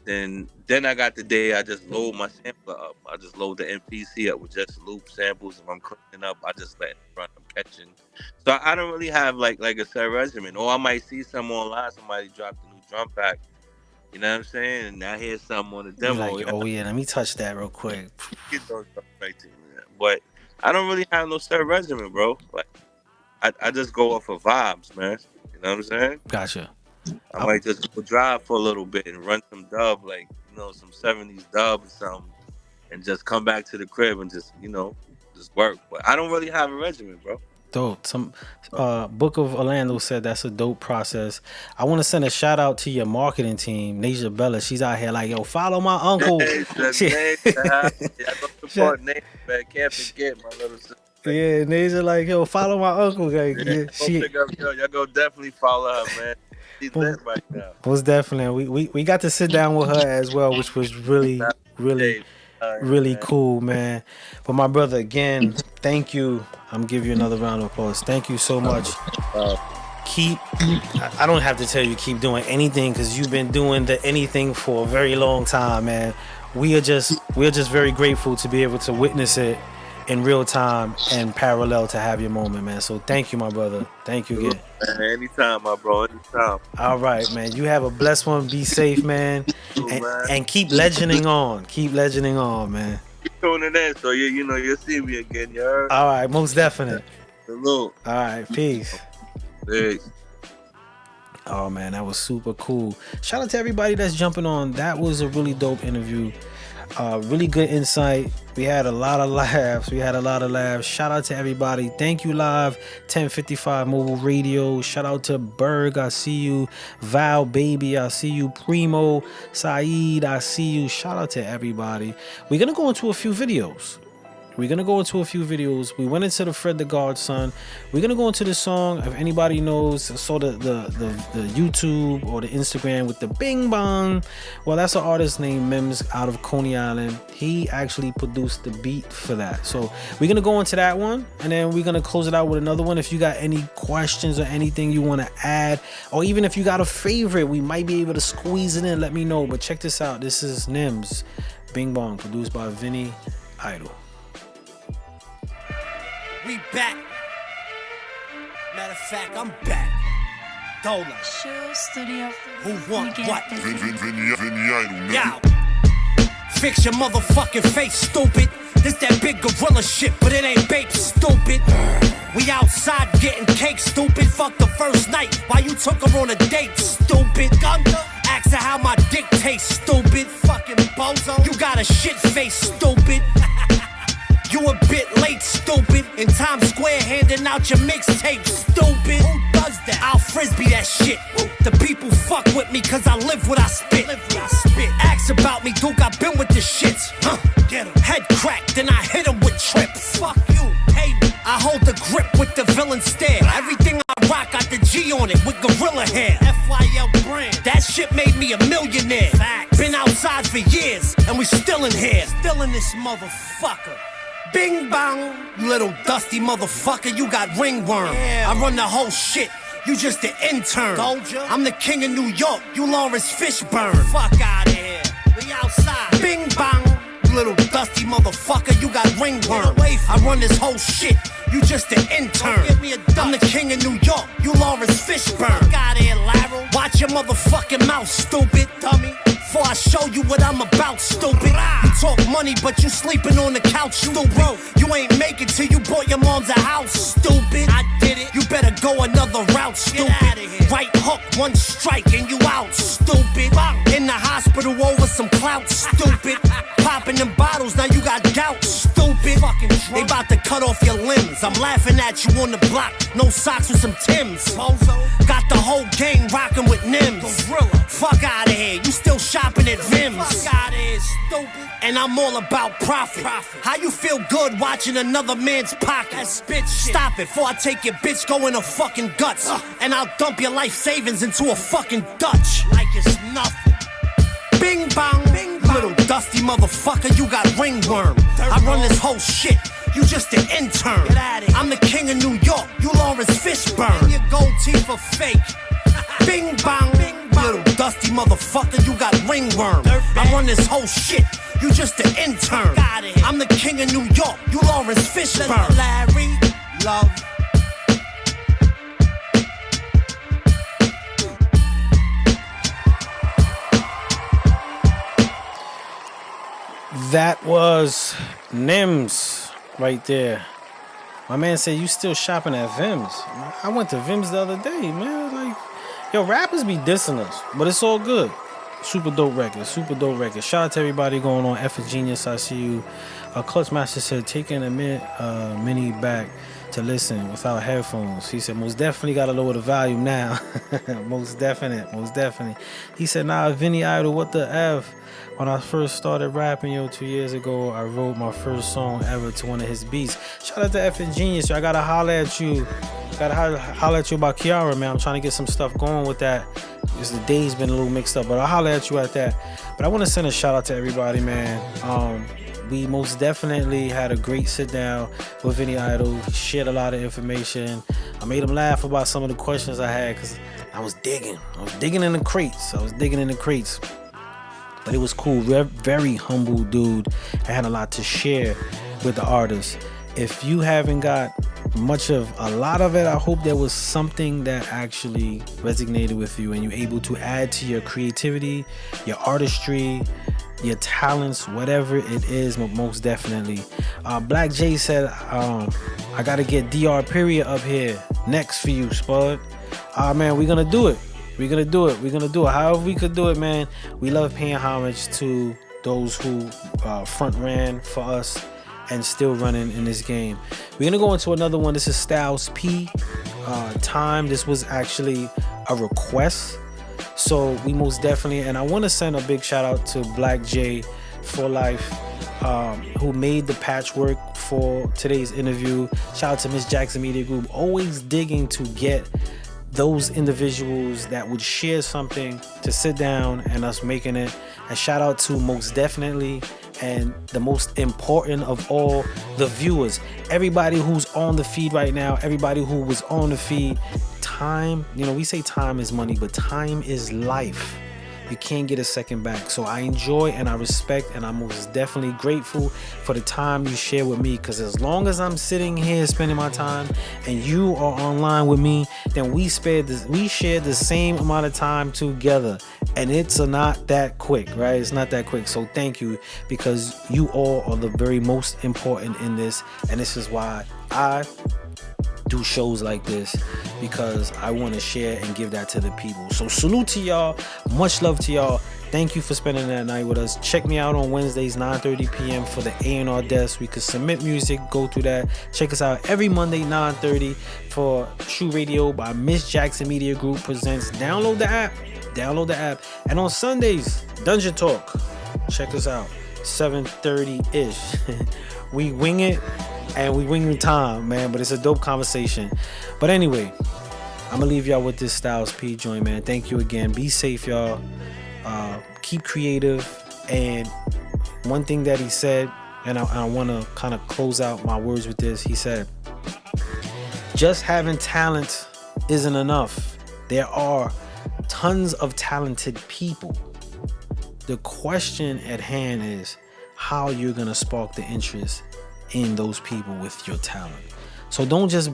Then I got the day I just load my sampler up. I just load the MPC up with just loop samples. If I'm cleaning up, I just let it run. I'm catching. So I don't really have like a set regimen. Or I might see something online, somebody dropped a new drum pack. You know what I'm saying? And I hear something on the demo. Like, oh yeah, let me touch that real quick. Get those stuff right to me, man. But I don't really have no set regimen, bro. Like I just go off of vibes, man. You know what I'm saying? Gotcha. I might just go drive for a little bit and run some dub, like, some 70s dub or something, and just come back to the crib and just, just work. But I don't really have a regimen, bro. Dope. Some Book of Orlando said that's a dope process. I want to send a shout out to your marketing team, Nasia Bella. She's out here like, yo, follow my uncle. I go support Nasia, man. Can't forget my little sister. Yeah, Nasia like, yo, follow my uncle. Like, y'all go definitely follow her, man. She's lit right now. Most definitely. We got to sit down with her as well, which was really cool, man. But my brother, again, thank you. I'm giving you another round of applause. Thank you so much. I don't have to tell you keep doing anything, because you've been doing the anything for a very long time, man. We're just very grateful to be able to witness it in real time and parallel to have your moment, man. So thank you, my brother. Thank you again. Anytime, my bro. Anytime. All right, man. You have a blessed one. Be safe, man. And keep legending on. Keep legending on, man. Keep tuning in, so you'll see me again, you heard? All right, most definite. Salute. All right, peace. Peace. Oh, man, that was super cool. Shout out to everybody that's jumping on. That was a really dope interview. Really good insight. We had a lot of laughs. Shout out to everybody. Thank you, Live 1055 Mobile Radio. Shout out to Berg, I see you. Val Baby, I see you. Primo, Saeed, I see you. Shout out to everybody. We're gonna go into a few videos. We went into the Fred the God Son. We're gonna go into the song. If anybody knows, saw the YouTube or the Instagram with the Bing Bong. Well, that's an artist named Mims out of Coney Island. He actually produced the beat for that. So we're gonna go into that one, and then we're gonna close it out with another one. If you got any questions or anything you want to add, or even if you got a favorite, we might be able to squeeze it in. Let me know. But check this out. This is Nims, Bing Bong, produced by Vinny Idol. We back. Matter of fact, I'm back. Dola. Who want what? Vinny Idol, nigga. Yo. Fix your motherfucking face, stupid. This that big gorilla shit, but it ain't babe, stupid. We outside getting cake, stupid. Fuck the first night while you took her on a date, stupid. Ask her how my dick tastes, stupid. Fucking bozo. You got a shit face, stupid. You a bit late, stupid. In Times Square handing out your mixtape, stupid. Who does that? I'll frisbee that shit. The people fuck with me cause I live what I spit. Ask about me, Duke, I been with the shits. Get 'em. Head cracked, then I hit 'em with trips. Fuck you, hey me. I hold the grip with the villain stare. Everything I rock got the G on it with gorilla hair. FYL brand. That shit made me a millionaire. Facts. Been outside for years, and we still in here. Still in this motherfucker. Bing bong, you little dusty motherfucker, you got ringworm. Yeah. I run the whole shit, you just the intern. I'm the king of New York, you Lawrence Fishburne. Fuck out of here, we outside. Bing bong, you little dusty whole shit. You just an intern. I'm the king of New York. You Lawrence Fishburne. Fuck out here, Larry. Watch your motherfucking mouth, stupid dummy. Before I show you what I'm about, stupid. You talk money, but you sleeping on the couch, stupid. You ain't make it till you bought your mom's a house, stupid. I did it. You better go another route, stupid. Right hook, one strike, and you out, stupid. In the hospital over some clout, stupid. Popping them bottles, now you got gout, stupid. They about to cut off your limbs. I'm laughing at you on the block. No socks with some Timbs. Got the whole gang rocking with Nims. Fuck out of here. You still shopping at Vim's. Fuck out of here, stupid. And I'm all about profit. How you feel good watching another man's pocket? That's bitch shit. Stop it before I take your bitch, go in her fucking guts. And I'll dump your life savings into a fucking Dutch. Like it's nothing. Bing bong, bing bong. Little dusty motherfucker, you got ringworm. I run this whole shit. You just an intern. I'm the king of New York. You Lawrence Fishburne. And your gold teeth are fake. Bing bong, bing bong. Little dusty motherfucker, you got ringworm. I run this whole shit. You just an intern. I'm the king of New York. You Lawrence Fishburne. Larry, love. That was Nims right there. My man said you still shopping at Vim's. I went to Vim's the other day, man. Like, yo, rappers be dissing us, but it's all good. Super dope record, super dope record. Shout out to everybody going on. F Genius, I see you. Clutch Master said taking a mini back to listen without headphones. He said most definitely gotta lower the volume now. most definitely. He said, nah, Vinny Idol, what the F? When I first started rapping, 2 years ago, I wrote my first song ever to one of his beats. Shout out to F Genius. I gotta holler at you. Holler at you about Kiara, man. I'm trying to get some stuff going with that. Because the day's been a little mixed up, but I'll holler at you at that. But I want to send a shout out to everybody, man. We most definitely had a great sit down with Vinny Idol. He shared a lot of information. I made him laugh about some of the questions I had because I was digging in the crates. But it was cool. Very humble dude. I had a lot to share with the artists. If you haven't got a lot of it, I hope there was something that actually resonated with you and you're able to add to your creativity, your artistry, your talents, whatever it is, most definitely. Black J said, I gotta get DR Period up here next for you, Spud. Man, we're gonna do it. However we could do it, man. We love paying homage to those who front ran for us and still running in this game. We're gonna go into another one. This is Styles P. Time. This was actually a request. So we most definitely, and I want to send a big shout out to Black J for Life, who made the patchwork for today's interview. Shout out to Miss Jackson Media Group, always digging to get those individuals that would share something to sit down and us making it. And shout out to most definitely and the most important of all, the viewers, everybody who's on the feed right now, everybody who was on the feed. Time, we say time is money, but time is life. You can't get a second back. So I enjoy and I respect and I'm most definitely grateful for the time you share with me, because as long as I'm sitting here spending my time and you are online with me, then we share the same amount of time together, and it's not that quick, right? It's not that quick. So thank you, because you all are the very most important in this, and this is why I do shows like this, because I want to share and give that to the people. So salute to y'all, much love to y'all. Thank you for spending that night with us. Check me out on Wednesdays 9:30 p.m. for the A&R desk. We could submit music, go through that. Check us out every Monday 9:30 for True Radio by Miss Jackson Media Group presents. Download the app. And on Sundays, Dungeon Talk. Check us out 7:30-ish. We wing it. And we wing the time, man, but it's a dope conversation. But anyway, I'm gonna leave y'all with this Styles P joint, man. Thank you again. Be safe, y'all. Keep creative. And one thing that he said, and I want to kind of close out my words with this. He said, just having talent isn't enough. There are tons of talented people. The question at hand is how you're gonna spark the interest in those people with your talent. So don't just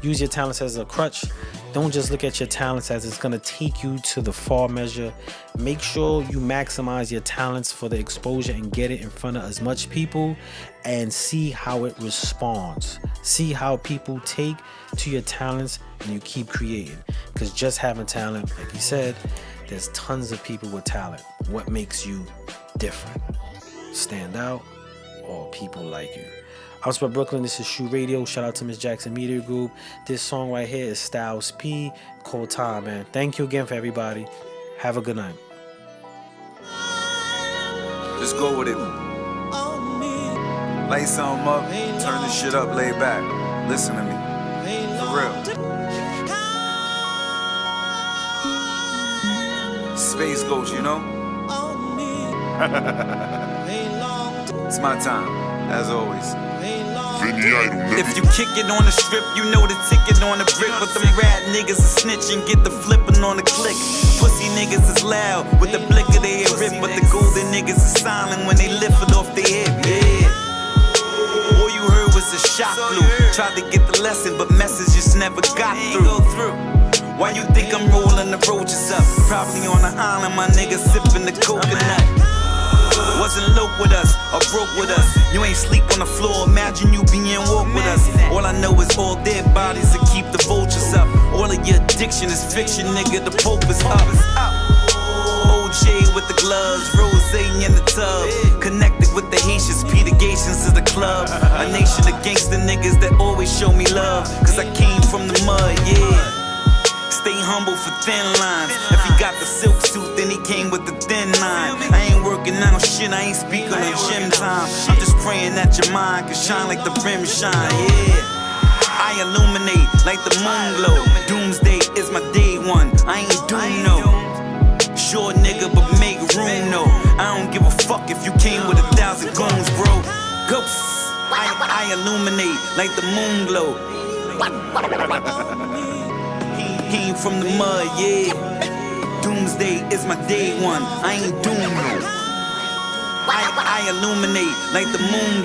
use your talents as a crutch. Don't just look at your talents as it's gonna take you to the far measure. Make sure you maximize your talents for the exposure and get it in front of as much people and see how it responds. See how people take to your talents and you keep creating. Because just having talent, like he said, there's tons of people with talent. What makes you different? Stand out or people like you? I'm Spud Brooklyn. This is Shoe Radio. Shout out to Miss Jackson Media Group. This song right here is Styles P, Cold Time, man. Thank you again for everybody. Have a good night. Just go with it. Light something up, turn this shit up, lay back. Listen to me. For real. Space Ghost, you know? It's my time, as always. If you kick it on the strip, you know the ticket on the brick. But them rat niggas is snitching, get the flipping on the click. Pussy niggas is loud with the blick of their rip, but the golden niggas is silent when they lift it off their hip. Yeah. All you heard was a shot flew. Tried to get the lesson, but messages never got through. Why you think I'm rolling the roaches up? Probably on the island, my nigga sipping the coconut. Wasn't low with us or broke with us. You ain't sleep on the floor, imagine you being woke with us. All I know is all dead bodies that keep the vultures up. All of your addiction is fiction, nigga, the Pope is up. OJ with the gloves, Rose in the tub. Connected with the Haitians, Peter Gations to the club. A nation of gangster niggas that always show me love. Cause I came from the mud, yeah. Stay humble for thin lines. If he got the silk suit, then he came with the thin line. I ain't working out shit, I ain't speaking on gym time. I'm just praying that your mind can shine like the rim shine, yeah. I illuminate like the moon glow. Doomsday is my day one, I ain't doom no. Short nigga, but make room no. I don't give a fuck if you came with 1,000 goons, bro. Ghosts, I illuminate like the moon glow. Came from the mud, yeah. Doomsday is my day one. I ain't doing no. I illuminate like the moon.